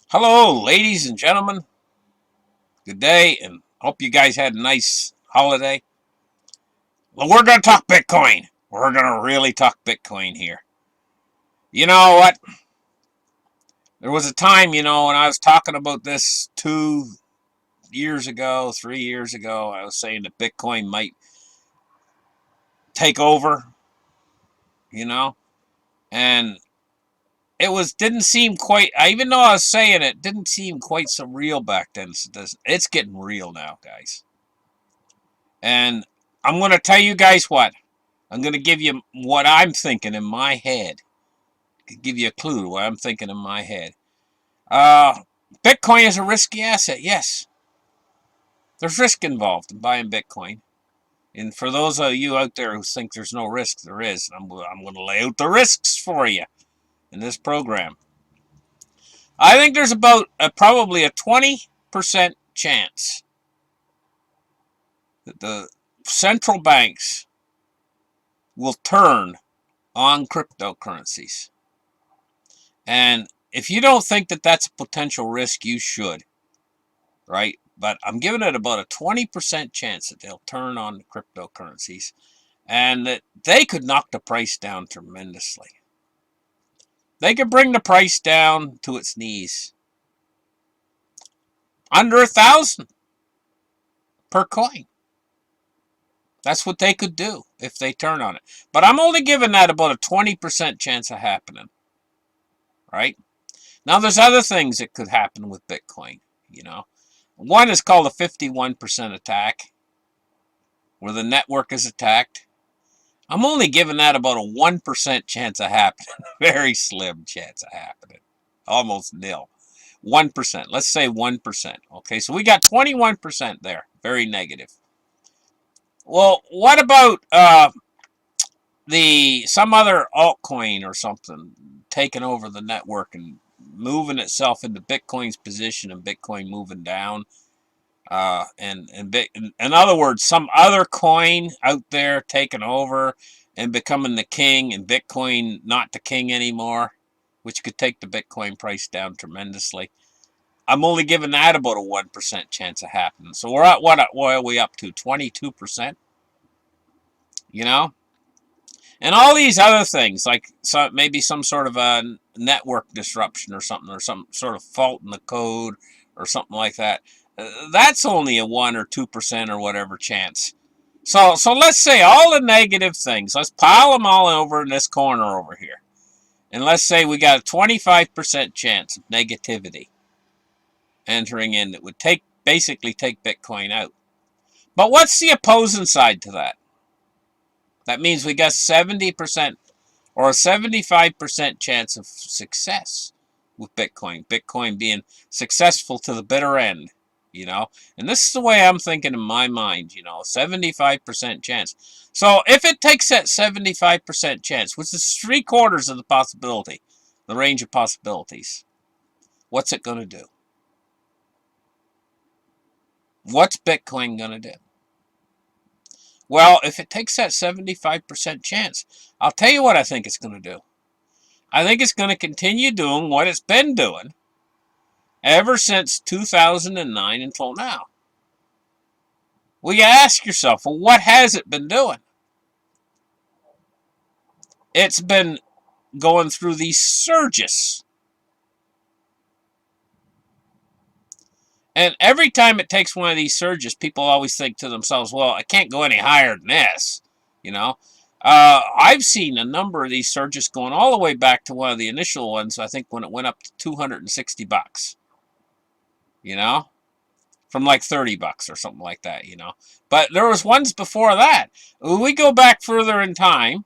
Hello, ladies and gentlemen. Good day, and hope you guys had a nice holiday. Well, we're going to talk Bitcoin. We're going to really talk Bitcoin here. You know what? There was a time, when I was talking about this 2 years ago, 3 years ago, I was saying that Bitcoin might take over, you know, and didn't seem quite, even though I was saying it, didn't seem quite so real back then. It's getting real now, guys. And I'm going to tell you guys what. I'm going to give you what I'm thinking in my head. Give you a clue to what I'm thinking in my head. Uh, Bitcoin is a risky asset. Yes, there's risk involved in buying Bitcoin. And for those of you out there who think there's no risk, there is. I'm going to lay out the risks for you in this program. I think there's about probably a 20% chance that the central banks will turn on cryptocurrencies. And if you don't think that that's a potential risk, you should, right? But I'm giving it about a 20% chance that they'll turn on the cryptocurrencies and that they could knock the price down tremendously. They could bring the price down to its knees. Under 1,000 per coin. That's what they could do if they turn on it. But I'm only giving that about a 20% chance of happening, right? Now, there's other things that could happen with Bitcoin. One is called a 51% attack, where the network is attacked. I'm only giving that about a 1% chance of happening. Very slim chance of happening. Almost nil. 1%. Let's say 1%. Okay, so we got 21% there. Very negative. Well, what about some other altcoin or something taking over the network and moving itself into Bitcoin's position and Bitcoin moving down? In other words, some other coin out there taking over and becoming the king, and Bitcoin not the king anymore, which could take the Bitcoin price down tremendously. I'm only giving that about a 1% chance of happening. So we're at what are we up to? 22%, you know? And all these other things, like maybe some sort of a network disruption or some sort of fault in the code or something like that. That's only a 1 or 2% or whatever chance. So let's say all the negative things. Let's pile them all over in this corner over here, and let's say we got a 25% chance of negativity entering in that would basically take Bitcoin out. But what's the opposing side to that? That means we got 70% or a 75% chance of success with Bitcoin. Bitcoin being successful to the bitter end. And this is the way I'm thinking in my mind, 75% chance. So if it takes that 75% chance, which is 3/4 of the possibility, the range of possibilities, what's it going to do? What's Bitcoin going to do? Well, if it takes that 75% chance, I'll tell you what I think it's going to do. I think it's going to continue doing what it's been doing ever since 2009 until now. Well, you ask yourself, well, what has it been doing? It's been going through these surges. And every time it takes one of these surges, people always think to themselves, well, I can't go any higher than this. You know, I've seen a number of these surges going all the way back to one of the initial ones, I think, when it went up to $260, you know, from like $30 or something like that. But there was ones before that. When we go back further in time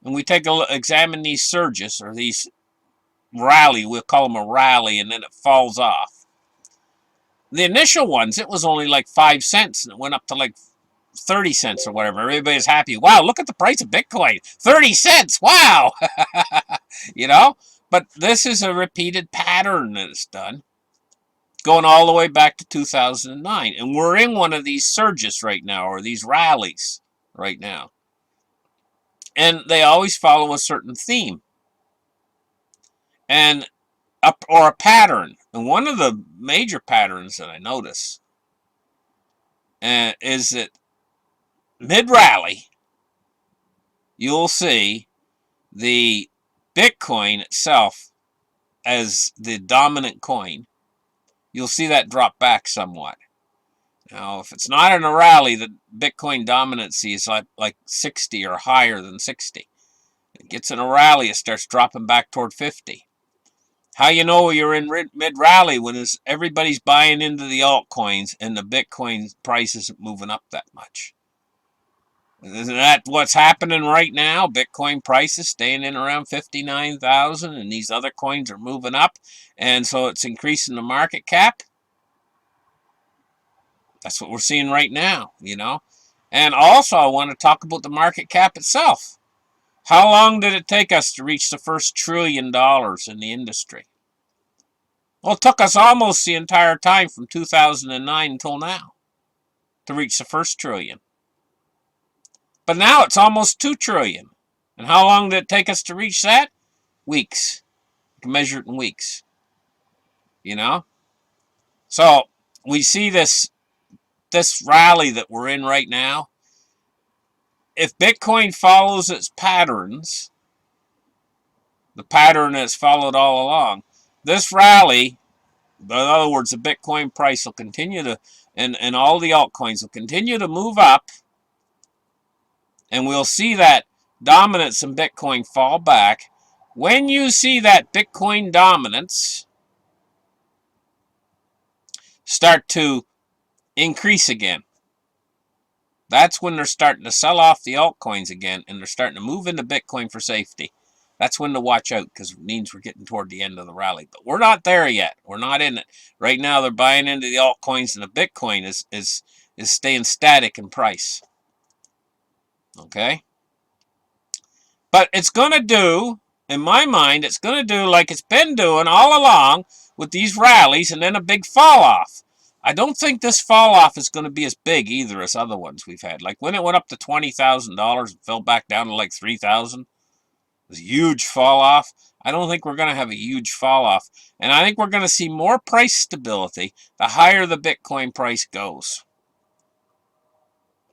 and we examine these surges or these we'll call them a rally, and then it falls off. The initial ones, it was only like 5 cents, and it went up to like 30 cents or whatever. Everybody's happy. Wow, look at the price of Bitcoin. 30 cents. Wow. you know? But this is a repeated pattern that it's done, going all the way back to 2009. And we're in one of these surges right now, or these rallies right now. And they always follow a certain theme. And or a pattern. And one of the major patterns that I notice is that mid-rally, you'll see the Bitcoin itself as the dominant coin. You'll see that drop back somewhat. Now, if it's not in a rally, the Bitcoin dominancy is like 60 or higher than 60. It gets in a rally, it starts dropping back toward 50. How you know you're in mid-rally when everybody's buying into the altcoins and the Bitcoin price isn't moving up that much? Isn't that what's happening right now? Bitcoin prices staying in around 59,000 and these other coins are moving up, and so it's increasing the market cap. That's what we're seeing right now, you know. And also I want to talk about the market cap itself. How long did it take us to reach the first $1 trillion in the industry? Well, it took us almost the entire time from 2009 until now to reach the first trillion. But now it's almost 2 trillion. And how long did it take us to reach that? Weeks. You can measure it in weeks. You know? So we see this rally that we're in right now. If Bitcoin follows its patterns, the pattern that's followed all along, this rally, in other words, the Bitcoin price will continue to, and all the altcoins will continue to move up, and we'll see that dominance in Bitcoin fall back. When you see that Bitcoin dominance start to increase again, that's when they're starting to sell off the altcoins again, and they're starting to move into Bitcoin for safety. That's when to watch out, because it means we're getting toward the end of the rally. But we're not there yet. We're not in it. Right now, they're buying into the altcoins, and the Bitcoin is staying static in price. Okay? But it's going to do, in my mind, it's going to do like it's been doing all along with these rallies and then a big fall off. I don't think this fall off is going to be as big either as other ones we've had. Like when it went up to $20,000 and fell back down to like $3,000. It was a huge fall off. I don't think we're going to have a huge fall off. And I think we're going to see more price stability the higher the Bitcoin price goes.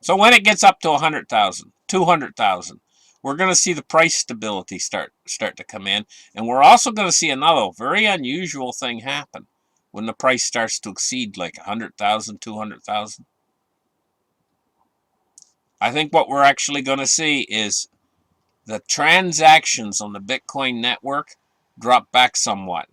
So when it gets up to 100,000, 200,000, we're going to see the price stability start to come in. And we're also going to see another very unusual thing happen when the price starts to exceed like 100,000, 200,000. I think what we're actually going to see is the transactions on the Bitcoin network drop back somewhat.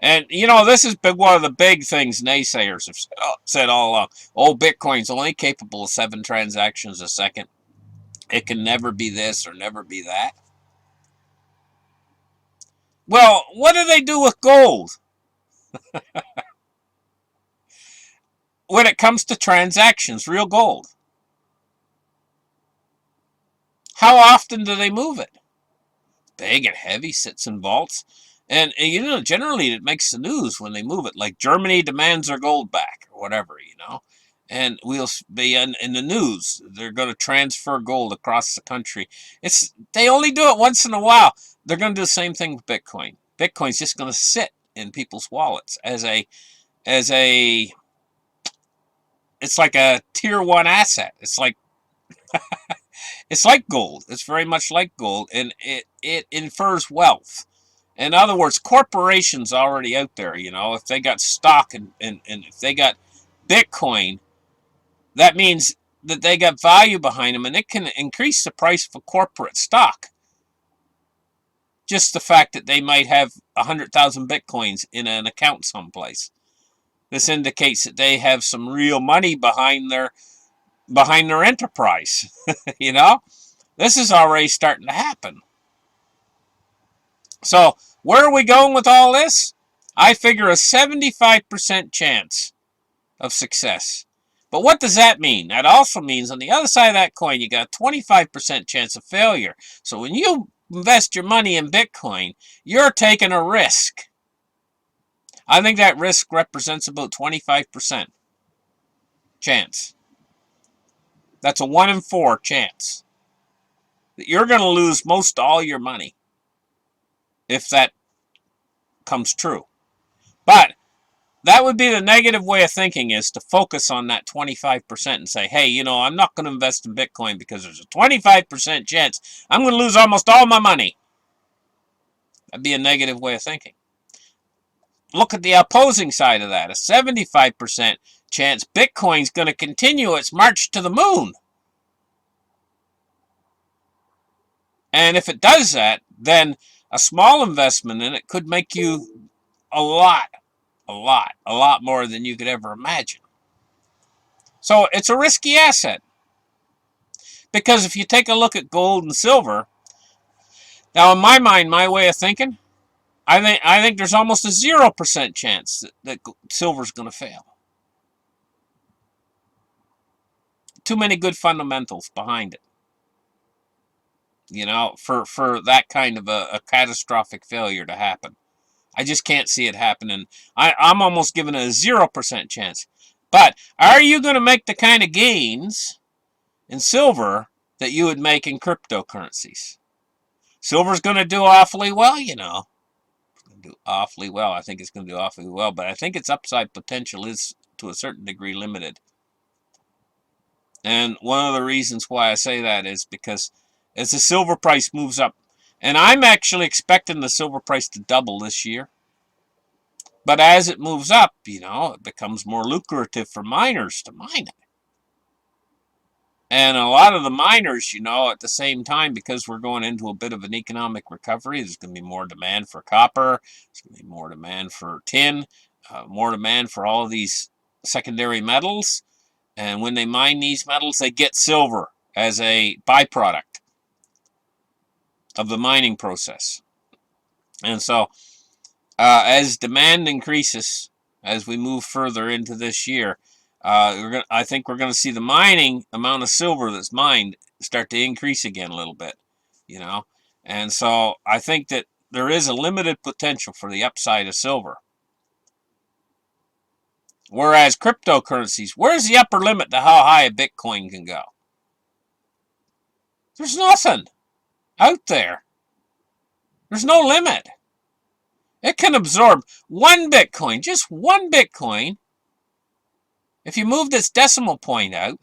And, you know, this has been one of the big things naysayers have said all along. Oh, Bitcoin's only capable of 7 transactions a second. It can never be this or never be that. Well, what do they do with gold? When it comes to transactions, real gold. How often do they move it? Big and heavy, sits in vaults. And you know, generally it makes the news when they move it. Like Germany demands their gold back or whatever, you know. And we'll be in the news. They're going to transfer gold across the country. They only do it once in a while. They're going to do the same thing with Bitcoin. Bitcoin's just going to sit in people's wallets as a it's like a tier 1 asset. It's like it's like gold. It's very much like gold, and it infers wealth. In other words, corporations already out there, you know, if they got stock and if they got Bitcoin, that means that they got value behind them, and it can increase the price of a corporate stock. Just the fact that they might have 100,000 Bitcoins in an account someplace. This indicates that they have some real money behind their enterprise. You know, this is already starting to happen. So where are we going with all this? I figure a 75% chance of success. But what does that mean? That also means on the other side of that coin, you got a 25% chance of failure. So when you invest your money in Bitcoin, you're taking a risk. I think that risk represents about 25% chance. That's a 1 in 4 chance that you're going to lose most all your money. if that comes true. But that would be the negative way of thinking, is to focus on that 25% and say, hey, you know, I'm not going to invest in Bitcoin because there's a 25% chance I'm going to lose almost all my money. That'd be a negative way of thinking. Look at the opposing side of that. A 75% chance Bitcoin's going to continue its march to the moon. And if it does that, then a small investment in it could make you a lot more than you could ever imagine. So it's a risky asset. Because if you take a look at gold and silver, now in my mind, my way of thinking, I think there's almost a 0% chance that silver's going to fail. Too many good fundamentals behind it, you know, for that kind of a catastrophic failure to happen. I just can't see it happening. I'm almost giving it a 0% chance. But are you going to make the kind of gains in silver that you would make in cryptocurrencies? Silver's going to do awfully well, you know. It's going to do awfully well. I think it's going to do awfully well, but I think its upside potential is, to a certain degree, limited. And one of the reasons why I say that is because as the silver price moves up, and I'm actually expecting the silver price to double this year, but as it moves up, you know, it becomes more lucrative for miners to mine it. And a lot of the miners, you know, at the same time, because we're going into a bit of an economic recovery, there's going to be more demand for copper, there's going to be more demand for tin, more demand for all of these secondary metals. And when they mine these metals, they get silver as a byproduct of the mining process. And so, as demand increases, as we move further into this year, I think we're going to see the mining amount of silver that's mined start to increase again a little bit, you know. And so I think that there is a limited potential for the upside of silver. Whereas cryptocurrencies, where's the upper limit to how high a Bitcoin can go? There's nothing out there. There's no limit. It can absorb one Bitcoin, just one Bitcoin. If you move this decimal point out,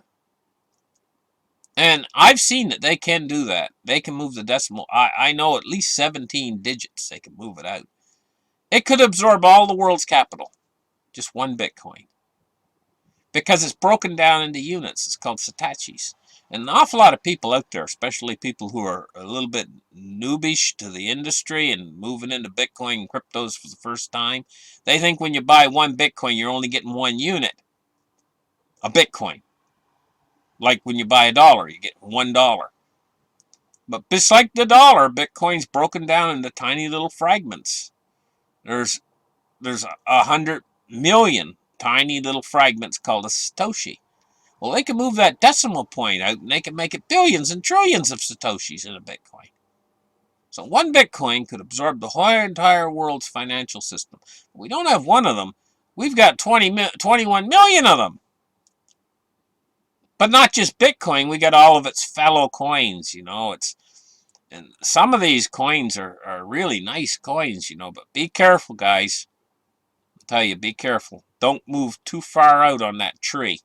and I've seen that they can do that. They can move the decimal. I know at least 17 digits they can move it out. It could absorb all the world's capital. Just one Bitcoin. Because it's broken down into units. It's called satoshis. And an awful lot of people out there, especially people who are a little bit noobish to the industry and moving into Bitcoin and cryptos for the first time, they think when you buy one Bitcoin, you're only getting one unit. A Bitcoin. Like when you buy a dollar, you get $1. But just like the dollar, Bitcoin's broken down into tiny little fragments. There's 100 million tiny little fragments called a Satoshi. Well, they can move that decimal point out and they can make it billions and trillions of Satoshis in a Bitcoin. So one Bitcoin could absorb the whole entire world's financial system. We don't have one of them. We've got 21 million of them. But not just Bitcoin, we got all of its fellow coins, you know. And some of these coins are really nice coins, you know, but be careful, guys. I'll tell you, be careful. Don't move too far out on that tree.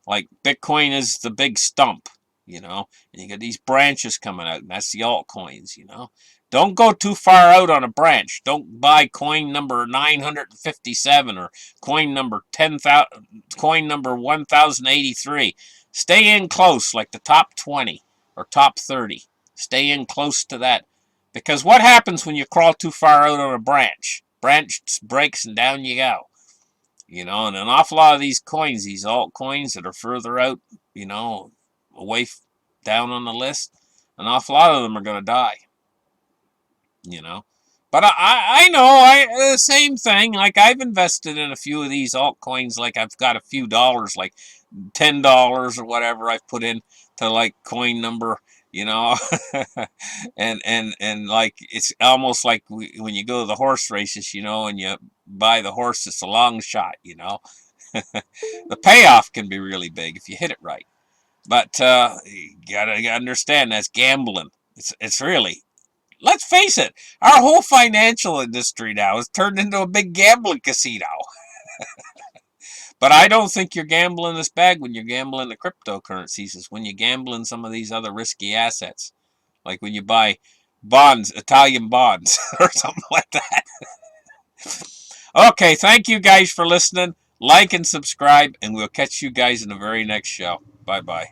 Like Bitcoin is the big stump, you know, and you got these branches coming out, and that's the altcoins, you know. Don't go too far out on a branch. Don't buy coin number 957 or coin number 10,000, coin number 1083. Stay in close, like the top 20 or top 30. Stay in close to that. Because what happens when you crawl too far out on a branch? Branch breaks and down you go. You know, and an awful lot of these coins, these altcoins that are further out, you know, away down on the list, an awful lot of them are going to die. You know. But I know, same thing. Like, I've invested in a few of these altcoins. Like, I've got a few dollars, like $10 or whatever I've put in to, like, coin number, you know. and like, it's almost like when you go to the horse races, you know, and you buy the horse, it's a long shot, you know. The payoff can be really big if you hit it right. But you gotta understand, that's gambling. It's really let's face it, our whole financial industry now is turned into a big gambling casino. But I don't think you're gambling this bag when you're gambling the cryptocurrencies. It's when you gamble in some of these other risky assets. Like when you buy bonds, Italian bonds, or something like that. Okay, thank you guys for listening. Like and subscribe, and we'll catch you guys in the very next show. Bye-bye.